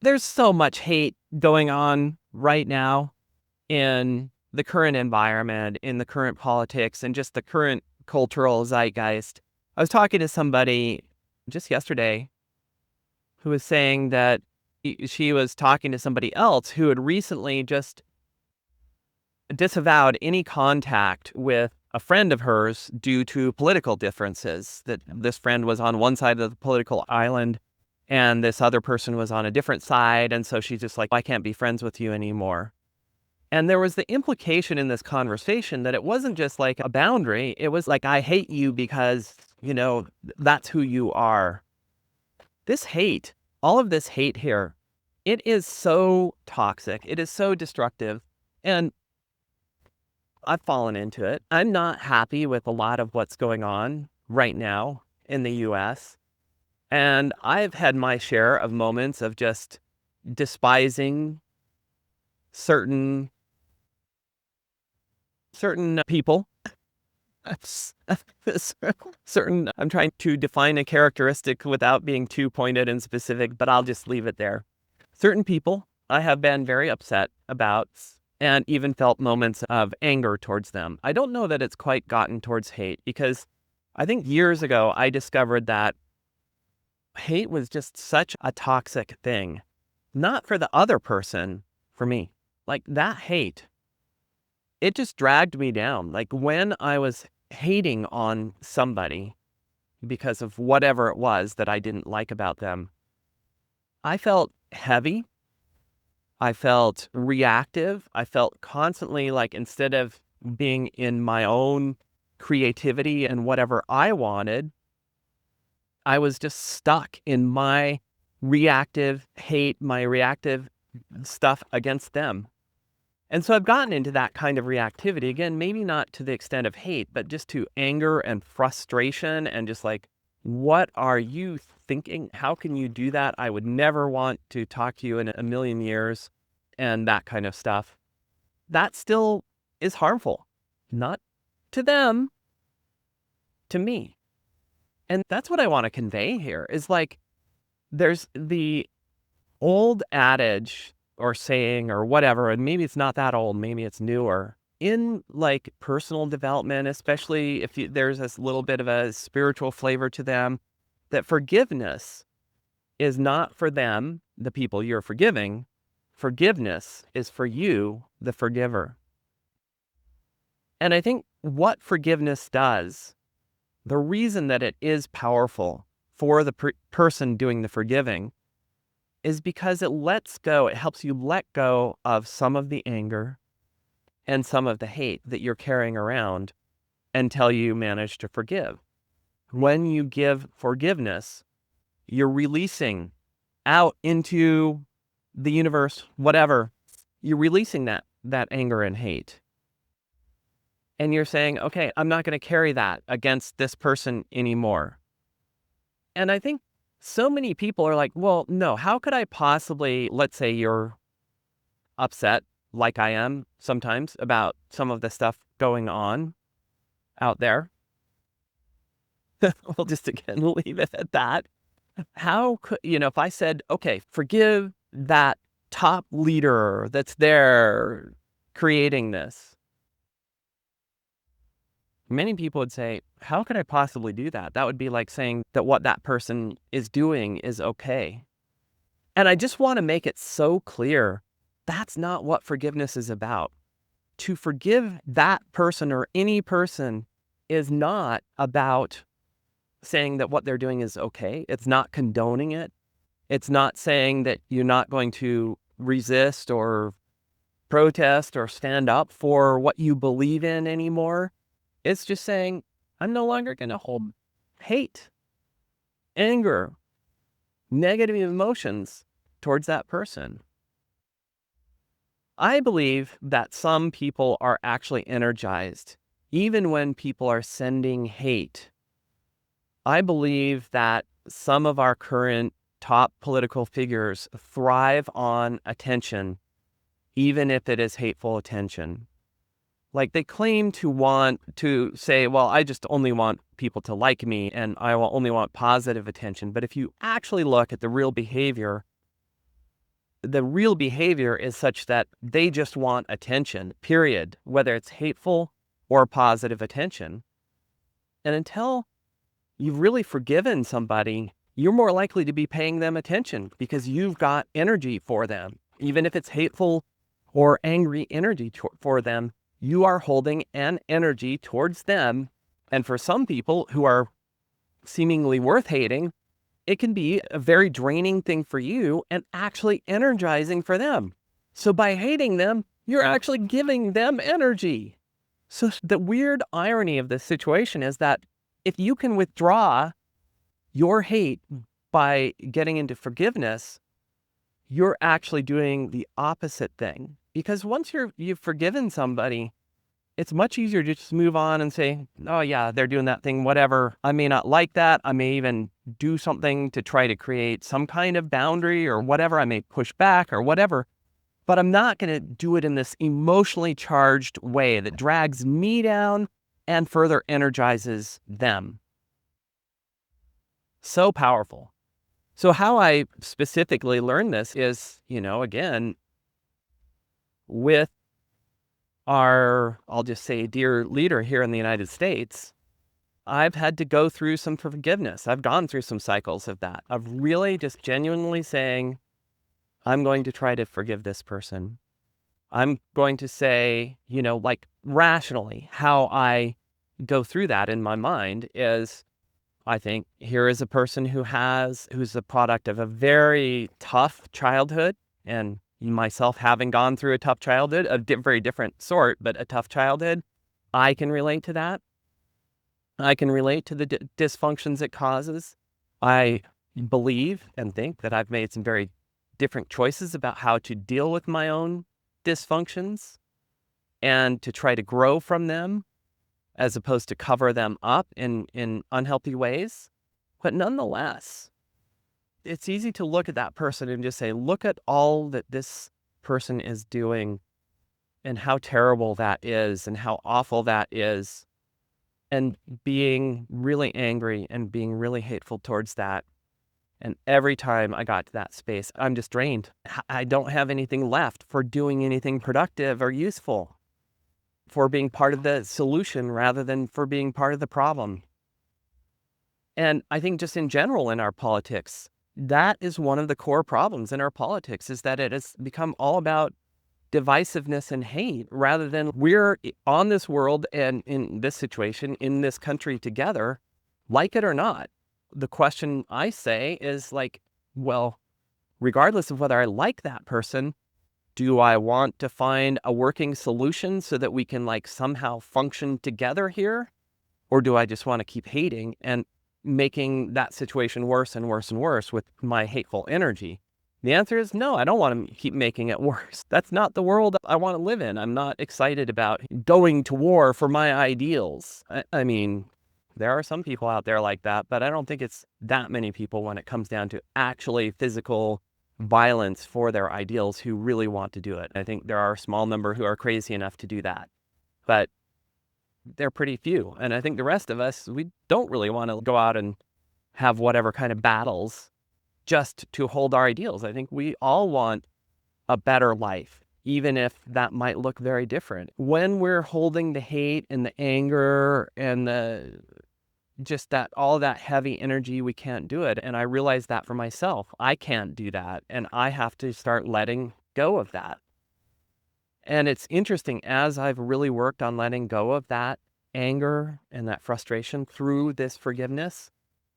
There's so much hate going on right now in the current environment, in the current politics, and just the current cultural zeitgeist. I was talking to somebody just yesterday who was saying that she was talking to somebody else who had recently just disavowed any contact with a friend of hers due to political differences. That this friend was on one side of the political island and this other person was on a different side. And so she's just like, I can't be friends with you anymore. And there was the implication in this conversation that it wasn't just like a boundary. It was like, I hate you because, that's who you are. This hate, all of this hate here, it is so toxic. It is so destructive. And I've fallen into it. I'm not happy with a lot of what's going on right now in the US. And I've had my share of moments of just despising certain people. Certain I'm trying to define a characteristic without being too pointed and specific, but I'll just leave it there. Certain people I have been very upset about and even felt moments of anger towards them. I don't know that it's quite gotten towards hate because I think years ago I discovered that hate was just such a toxic thing. Not for the other person, for me. Like that hate, it just dragged me down. Like when I was hating on somebody because of whatever it was that I didn't like about them, I felt heavy. I felt reactive. I felt constantly like instead of being in my own creativity and whatever I wanted, I was just stuck in my reactive hate, my reactive stuff against them. And so I've gotten into that kind of reactivity. Again, maybe not to the extent of hate, but just to anger and frustration and just like, what are you thinking? How can you do that? I would never want to talk to you in a million years and that kind of stuff. That still is harmful, not to them, to me. And that's what I want to convey here is like, there's the old adage or saying or whatever, and maybe it's not that old, maybe it's newer. In like personal development, especially if there's this little bit of a spiritual flavor to them, that forgiveness is not for them, the people you're forgiving. Forgiveness is for you, the forgiver. And I think what forgiveness does, the reason that it is powerful for the person doing the forgiving, is because it lets go, it helps you let go of some of the anger and some of the hate that you're carrying around until you manage to forgive. When you give forgiveness, you're releasing out into the universe, whatever. You're releasing that anger and hate. And you're saying, okay, I'm not going to carry that against this person anymore. And I think so many people are like, well, no, how could I possibly, let's say you're upset like I am sometimes about some of the stuff going on out there. We'll just again leave it at that. How could, if I said, okay, forgive that top leader that's there creating this, many people would say, how could I possibly do that? That would be like saying that what that person is doing is okay. And I just want to make it so clear that's not what forgiveness is about. To forgive that person or any person is not about saying that what they're doing is okay. It's not condoning it. It's not saying that you're not going to resist or protest or stand up for what you believe in anymore. It's just saying, I'm no longer going to hold hate, anger, negative emotions towards that person. I believe that some people are actually energized, even when people are sending hate. I believe that some of our current top political figures thrive on attention, even if it is hateful attention. Like they claim to want to say, well, I just only want people to like me and I will only want positive attention. But if you actually look at the real behavior, the real behavior is such that they just want attention, period, whether it's hateful or positive attention. And until you've really forgiven somebody, you're more likely to be paying them attention because you've got energy for them. Even if it's hateful or angry energy for them, you are holding an energy towards them. And for some people who are seemingly worth hating, it can be a very draining thing for you and actually energizing for them. So by hating them, you're actually giving them energy. So the weird irony of this situation is that if you can withdraw your hate by getting into forgiveness, you're actually doing the opposite thing. Because once you've forgiven somebody, it's much easier to just move on and say, oh yeah, they're doing that thing, whatever. I may not like that. I may even do something to try to create some kind of boundary or whatever. I may push back or whatever, but I'm not going to do it in this emotionally charged way that drags me down and further energizes them. So powerful. So how I specifically learned this is, again, with our, I'll just say, dear leader here in the United States, I've had to go through some forgiveness. I've gone through some cycles of that, of really just genuinely saying, I'm going to try to forgive this person. I'm going to say, like rationally, how I go through that in my mind is, I think here is a person who's a product of a very tough childhood, and myself having gone through a tough childhood, very different sort, but a tough childhood, I can relate to that. I can relate to the dysfunctions it causes. I believe and think that I've made some very different choices about how to deal with my own dysfunctions and to try to grow from them as opposed to cover them up in unhealthy ways. But nonetheless, it's easy to look at that person and just say, look at all that this person is doing and how terrible that is and how awful that is. And being really angry and being really hateful towards that. And every time I got to that space, I'm just drained. I don't have anything left for doing anything productive or useful, for being part of the solution rather than for being part of the problem. And I think just in general in our politics, that is one of the core problems in our politics, is that it has become all about divisiveness and hate rather than we're on this world and in this situation, in this country together, like it or not. The question I say is like, well, regardless of whether I like that person, do I want to find a working solution so that we can like somehow function together here? Or do I just want to keep hating and making that situation worse and worse and worse with my hateful energy? The answer is no, I don't want to keep making it worse. That's not the world I want to live in. I'm not excited about going to war for my ideals. I mean, there are some people out there like that, but I don't think it's that many people when it comes down to actually physical violence for their ideals who really want to do it. I think there are a small number who are crazy enough to do that, but they're pretty few. And I think the rest of us, we don't really want to go out and have whatever kind of battles just to hold our ideals. I think we all want a better life, even if that might look very different. When we're holding the hate and the anger and all that heavy energy, we can't do it. And I realize that for myself. I can't do that. And I have to start letting go of that. And it's interesting, as I've really worked on letting go of that anger and that frustration through this forgiveness,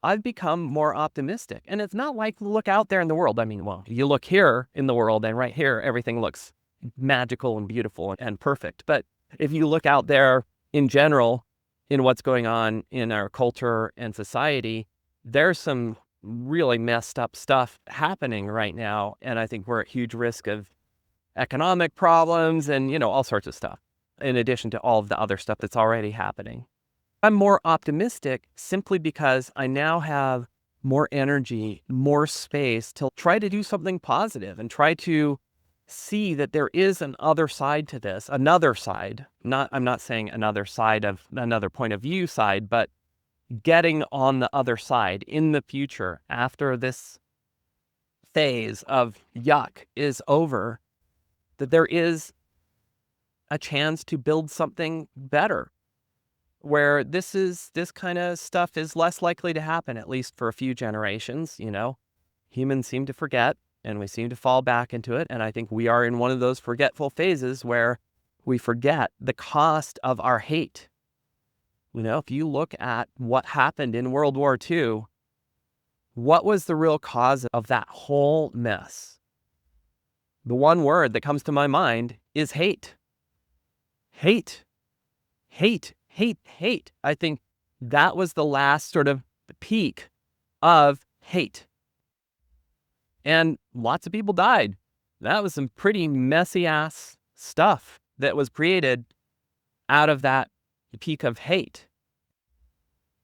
I've become more optimistic. And it's not like look out there in the world. I mean, well, you look here in the world and right here, everything looks magical and beautiful and perfect. But if you look out there in general, in what's going on in our culture and society, there's some really messed up stuff happening right now. And I think we're at huge risk of economic problems and, all sorts of stuff, in addition to all of the other stuff that's already happening. I'm more optimistic simply because I now have more energy, more space to try to do something positive and try to see that there is an other side to this, another side. I'm not saying another side of another point of view side, but getting on the other side in the future after this phase of yuck is over, that there is a chance to build something better where this kind of stuff is less likely to happen, at least for a few generations. Humans seem to forget and we seem to fall back into it. And I think we are in one of those forgetful phases where we forget the cost of our hate. If you look at what happened in World War II, what was the real cause of that whole mess? The one word that comes to my mind is hate. Hate. Hate. Hate. Hate. I think that was the last sort of peak of hate. And lots of people died. That was some pretty messy ass stuff that was created out of that peak of hate.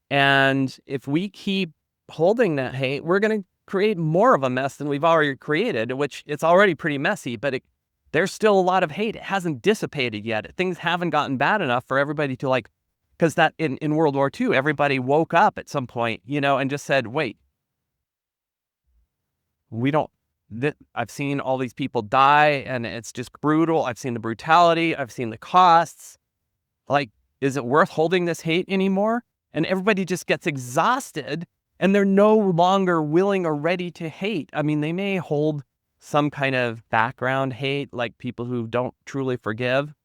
And if we keep holding that hate, we're going to create more of a mess than we've already created, which it's already pretty messy, but there's still a lot of hate. It hasn't dissipated yet. Things haven't gotten bad enough for everybody to because that in World War II, everybody woke up at some point, and just said, wait, I've seen all these people die and it's just brutal. I've seen the brutality. I've seen the costs. Is it worth holding this hate anymore? And everybody just gets exhausted and they're no longer willing or ready to hate. I mean, they may hold some kind of background hate, like people who don't truly forgive,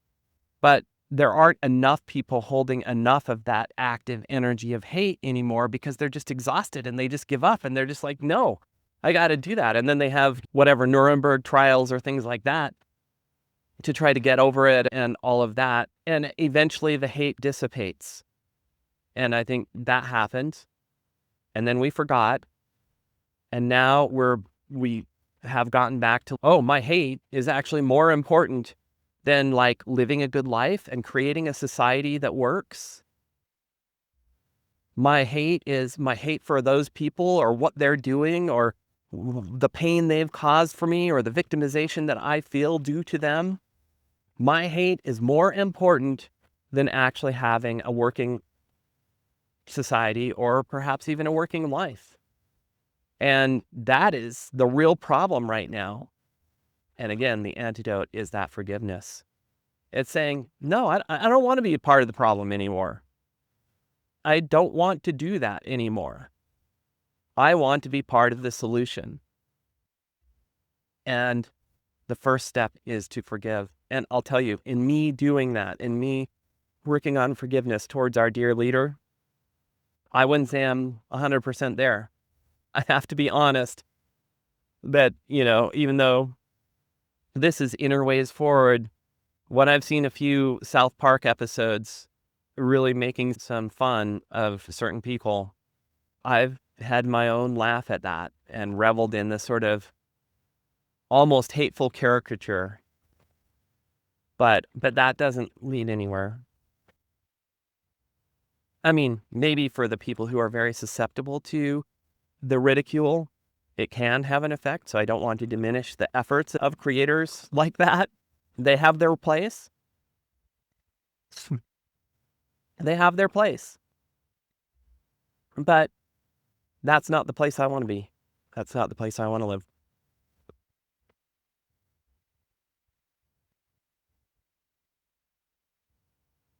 but there aren't enough people holding enough of that active energy of hate anymore because they're just exhausted and they just give up and they're just like, no, I got to do that. And then they have whatever Nuremberg trials or things like that to try to get over it and all of that. And eventually the hate dissipates. And I think that happened. And then we forgot. And now we have gotten back to, my hate is actually more important than living a good life and creating a society that works. My hate is my hate for those people or what they're doing or the pain they've caused for me or the victimization that I feel due to them. My hate is more important than actually having a working society or perhaps even a working life. And that is the real problem right now. And again, the antidote is that forgiveness. It's saying, no, I don't want to be a part of the problem anymore. I don't want to do that anymore. I want to be part of the solution. And the first step is to forgive. And I'll tell you, in me doing that, in me working on forgiveness towards our dear leader, I wouldn't say I'm 100% there. I have to be honest that, even though this is Inner Ways Forward, when I've seen a few South Park episodes really making some fun of certain people, I've had my own laugh at that and reveled in this sort of almost hateful caricature. But that doesn't lead anywhere. I mean, maybe for the people who are very susceptible to the ridicule, it can have an effect. So I don't want to diminish the efforts of creators like that. They have their place. They have their place. But that's not the place I want to be. That's not the place I want to live.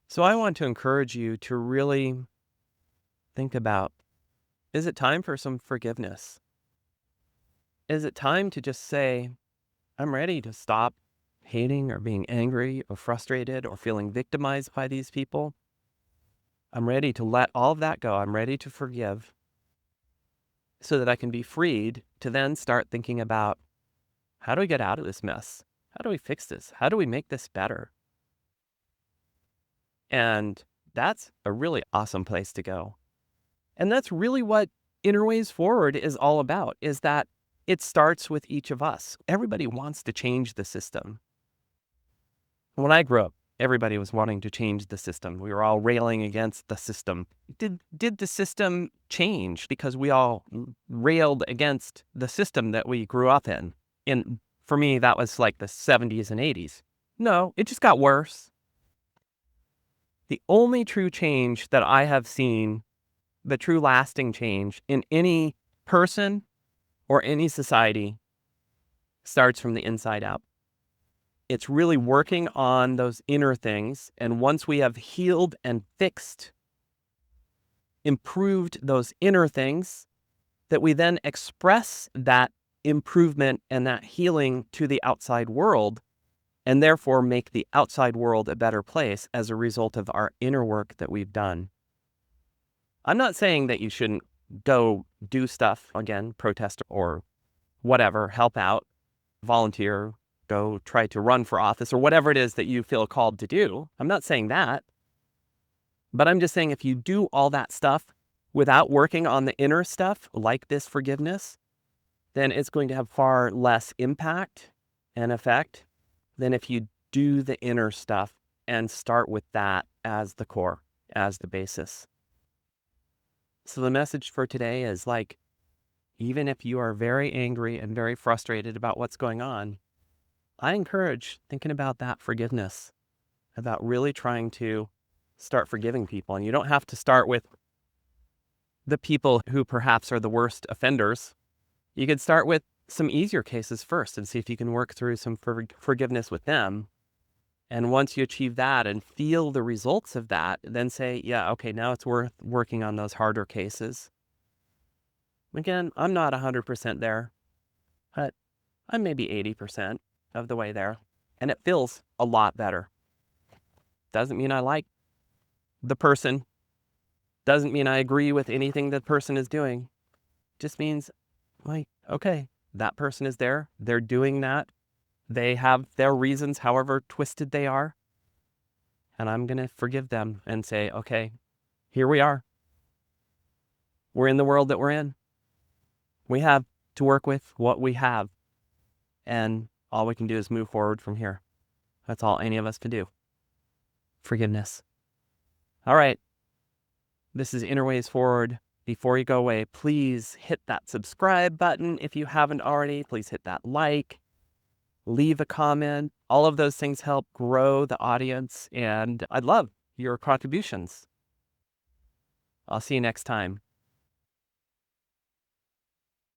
So I want to encourage you to really think about, is it time for some forgiveness? Is it time to just say, I'm ready to stop hating or being angry or frustrated or feeling victimized by these people? I'm ready to let all of that go. I'm ready to forgive so that I can be freed to then start thinking about, how do we get out of this mess? How do we fix this? How do we make this better? And that's a really awesome place to go. And that's really what Inner Ways Forward is all about, is that it starts with each of us. Everybody wants to change the system. When I grew up, everybody was wanting to change the system. We were all railing against the system. Did the system change because we all railed against the system that we grew up in? And for me, that was like the 70s and 80s. No, it just got worse. The only true change that I have seen, the true lasting change in any person or any society, starts from the inside out. It's really working on those inner things. And once we have healed and fixed, improved those inner things, that we then express that improvement and that healing to the outside world, and therefore make the outside world a better place as a result of our inner work that we've done. I'm not saying that you shouldn't go do stuff, again, protest or whatever, help out, volunteer, go try to run for office or whatever it is that you feel called to do. I'm not saying that. But I'm just saying if you do all that stuff without working on the inner stuff, like this forgiveness, then it's going to have far less impact and effect than if you do the inner stuff and start with that as the core, as the basis. So the message for today is like, even if you are very angry and very frustrated about what's going on, I encourage thinking about that forgiveness, about really trying to start forgiving people. And you don't have to start with the people who perhaps are the worst offenders. You could start with some easier cases first and see if you can work through some forgiveness with them. And once you achieve that and feel the results of that, then say, yeah, okay, now it's worth working on those harder cases. Again, I'm not 100% there, but I'm maybe 80% of the way there. And it feels a lot better. Doesn't mean I like the person. Doesn't mean I agree with anything the person is doing. Just means, like, okay, that person is there. They're doing that. They have their reasons, however twisted they are. And I'm going to forgive them and say, okay, here we are. We're in the world that we're in. We have to work with what we have. And all we can do is move forward from here. That's all any of us can do. Forgiveness. All right. This is Inner Ways Forward. Before you go away, please hit that subscribe button if you haven't already. Please hit that like. Leave a comment. All of those things help grow the audience, and I'd love your contributions. I'll see you next time.